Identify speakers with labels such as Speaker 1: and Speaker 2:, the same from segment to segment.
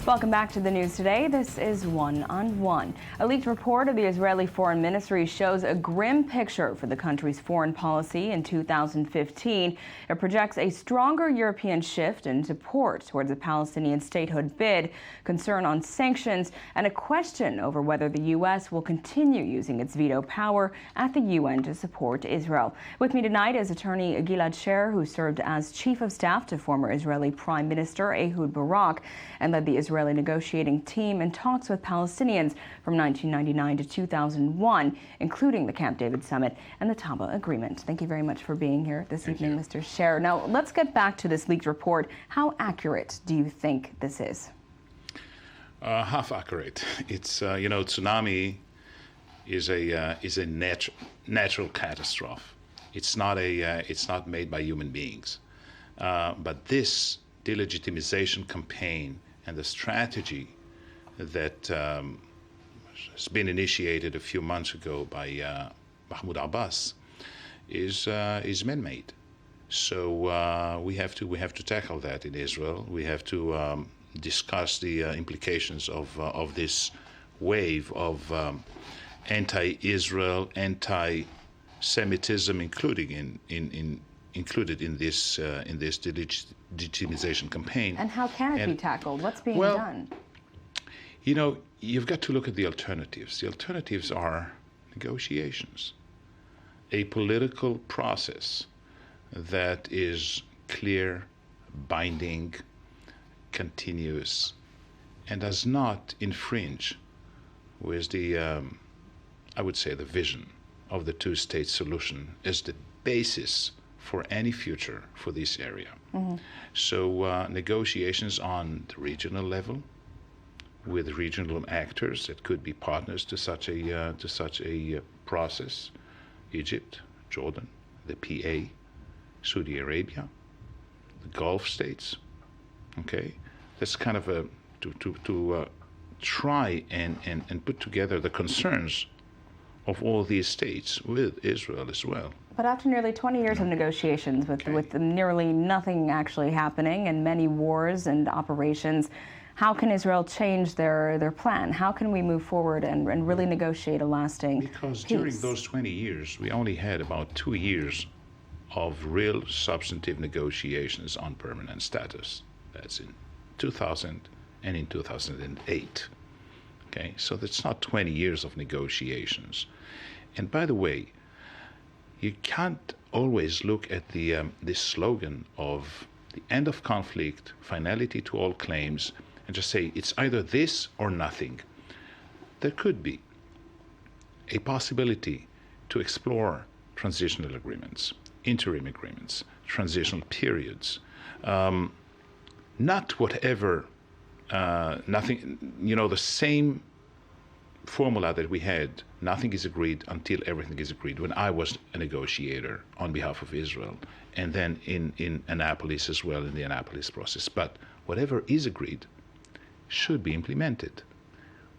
Speaker 1: Welcome back to the news today. This is One on One. A leaked report of the Israeli Foreign Ministry shows a grim picture for the country's foreign policy in 2015. It projects a stronger European shift in support towards a Palestinian statehood bid, concern on sanctions, and a question over whether the U.S. will continue using its veto power at the UN to support Israel. With me tonight is attorney Gilead Sher, who served as chief of staff to former Israeli Prime Minister Ehud Barak and led the Israeli negotiating team in talks with Palestinians from 1999 to 2001, including the Camp David Summit and the Taba Agreement. Thank you very much for being here this evening, Mr. Sher. Now, let's get back to this leaked report. How accurate do you think this is?
Speaker 2: Half accurate. It's tsunami is a natural catastrophe. It's not made by human beings. But this delegitimization campaign and the strategy that has been initiated a few months ago by Mahmoud Abbas is man-made. So we have to tackle that in Israel. We have to discuss the implications of this wave of anti-Israel, anti-Semitism, including included in this delegitimization campaign.
Speaker 1: And how can it be tackled? What's being done?
Speaker 2: You know, you've got to look at the alternatives. The alternatives are negotiations, a political process that is clear, binding, continuous, and does not infringe with the, I would say, the vision of the two-state solution as the basis for any future for this area. Mm-hmm. So negotiations on the regional level with regional actors that could be partners to such a process: Egypt, Jordan, the PA, Saudi Arabia, the Gulf states. Okay, that's kind of to try and put together the concerns of all these states with Israel as well.
Speaker 1: But after nearly 20 years of negotiations with nearly nothing actually happening and many wars and operations, how can Israel change their plan? How can we move forward and really negotiate a lasting
Speaker 2: Because
Speaker 1: peace?
Speaker 2: During those 20 years, we only had about 2 years of real substantive negotiations on permanent status. That's in 2000 and in 2008. Okay, so that's not 20 years of negotiations. And by the way, you can't always look at this slogan of the end of conflict, finality to all claims, and just say it's either this or nothing. There could be a possibility to explore transitional agreements, interim agreements, transitional periods, not whatever, nothing, the same formula that we had, nothing is agreed until everything is agreed, when I was a negotiator on behalf of Israel, and then in Annapolis as well, in the Annapolis process. But whatever is agreed should be implemented.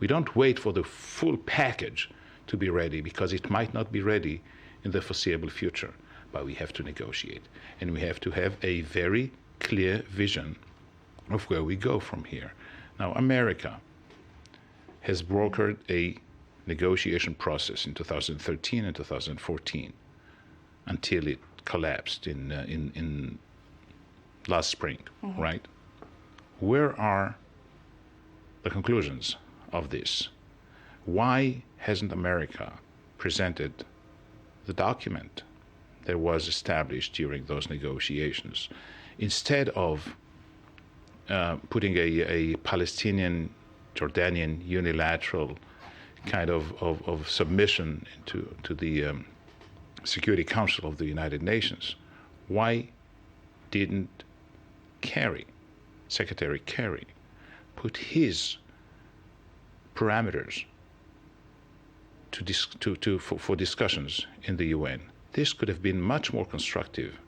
Speaker 2: We don't wait for the full package to be ready, because it might not be ready in the foreseeable future. But we have to negotiate, and we have to have a very clear vision of where we go from here. Now, America has brokered a negotiation process in 2013 and 2014 until it collapsed in last spring, right? Where are the conclusions of this? Why hasn't America presented the document that was established during those negotiations, instead of putting a Palestinian, Jordanian unilateral kind of submission to the Security Council of the United Nations? Why didn't Secretary Kerry, put his parameters for discussions in the UN? This could have been much more constructive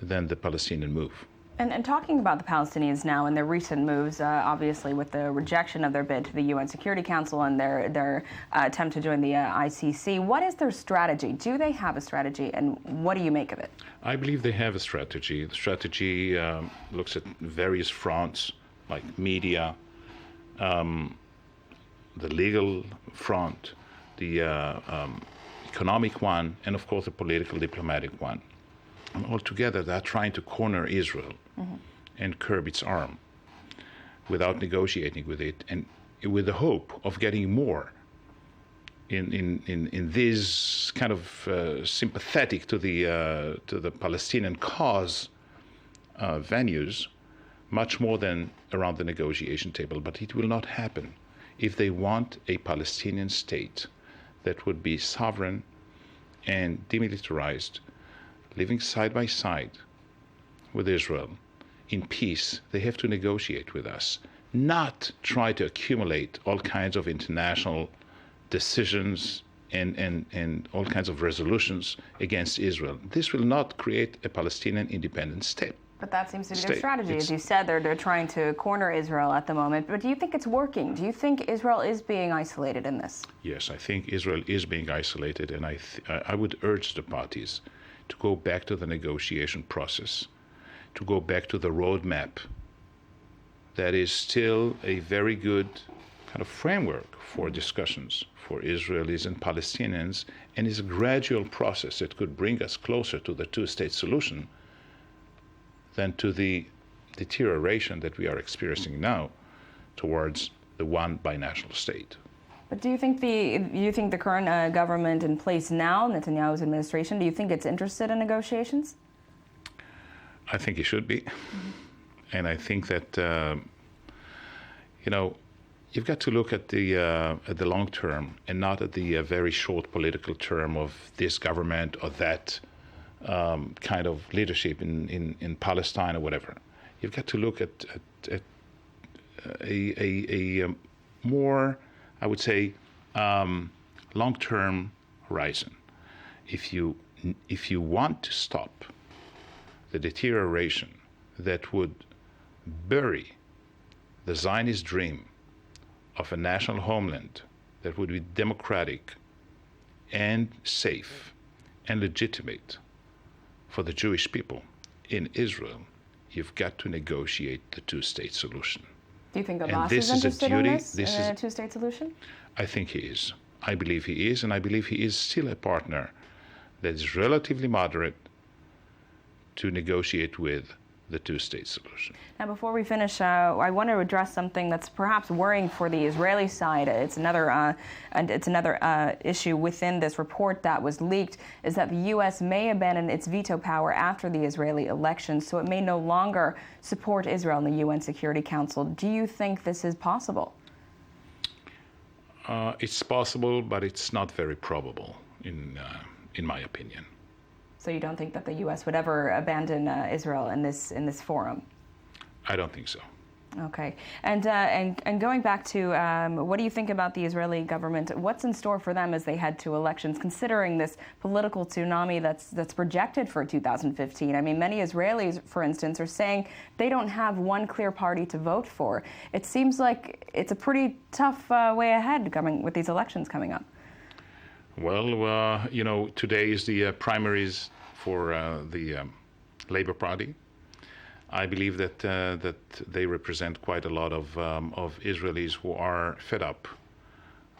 Speaker 2: than the Palestinian move.
Speaker 1: And talking about the Palestinians now and their recent moves, obviously with the rejection of their bid to the UN Security Council and their attempt to join the ICC, what is their strategy? Do they have a strategy, and what do you make of it?
Speaker 2: I believe they have a strategy. The strategy looks at various fronts, like media, the legal front, the economic one, and of course the political diplomatic one. And altogether, they're trying to corner Israel and curb its arm without negotiating with it, and with the hope of getting more in this kind of sympathetic to the Palestinian cause venues, much more than around the negotiation table. But it will not happen if they want a Palestinian state that would be sovereign and demilitarized, living side by side with Israel in peace. They have to negotiate with us, not try to accumulate all kinds of international decisions and all kinds of resolutions against Israel. This will not create a Palestinian independent state.
Speaker 1: But that seems to be their strategy. As you said, they're trying to corner Israel at the moment. But do you think it's working? Do you think Israel is being isolated in this?
Speaker 2: Yes, I think Israel is being isolated, and I would urge the parties to go back to the negotiation process, to go back to the roadmap that is still a very good kind of framework for discussions for Israelis and Palestinians, and is a gradual process that could bring us closer to the two-state solution than to the deterioration that we are experiencing now towards the one binational state.
Speaker 1: But do you think the current government in place now, Netanyahu's administration, do you think it's interested in negotiations?
Speaker 2: I think it should be. And I think that, you've got to look at the long term and not at the very short political term of this government or that kind of leadership in Palestine or whatever. You've got to look at a more, I would say, long-term horizon. If you want to stop the deterioration that would bury the Zionist dream of a national homeland that would be democratic and safe and legitimate for the Jewish people in Israel, you've got to negotiate the two-state solution.
Speaker 1: Do you think Abbas is interested in this two-state solution?
Speaker 2: I think he is. I believe he is, and I believe he is still a partner that is relatively moderate to negotiate with the two-state solution.
Speaker 1: Now, before we finish, I want to address something that's perhaps worrying for the Israeli side. It's another issue within this report that was leaked, is that the U.S. may abandon its veto power after the Israeli elections, so it may no longer support Israel in the UN Security Council. Do you think this is possible?
Speaker 2: It's possible, but it's not very probable, in my opinion.
Speaker 1: So you don't think that the U.S. would ever abandon Israel in this forum?
Speaker 2: I don't think so.
Speaker 1: Okay. And going back to what do you think about the Israeli government? What's in store for them as they head to elections, considering this political tsunami that's projected for 2015? I mean, many Israelis, for instance, are saying they don't have one clear party to vote for. It seems like it's a pretty tough way ahead with these elections coming up.
Speaker 2: Well, today is the primaries for the Labour Party. I believe that they represent quite a lot of Israelis who are fed up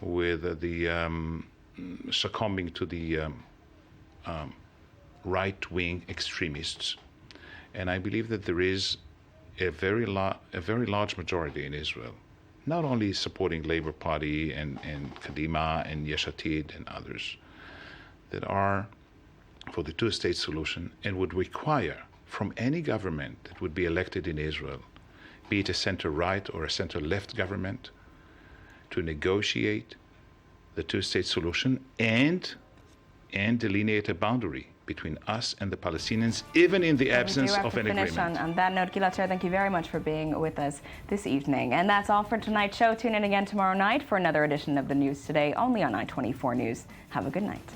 Speaker 2: with the succumbing to the right-wing extremists, and I believe that there is a very large majority in Israel, not only supporting Labour Party and Kadima and Yesh Atid and others, that are for the two-state solution and would require from any government that would be elected in Israel, be it a center-right or a center-left government, to negotiate the two-state solution and delineate a boundary between us and the Palestinians, even in the absence of an agreement.
Speaker 1: On that note, Gilead Sher, thank you very much for being with us this evening. And that's all for tonight's show. Tune in again tomorrow night for another edition of the News Today, only on I-24 News. Have a good night.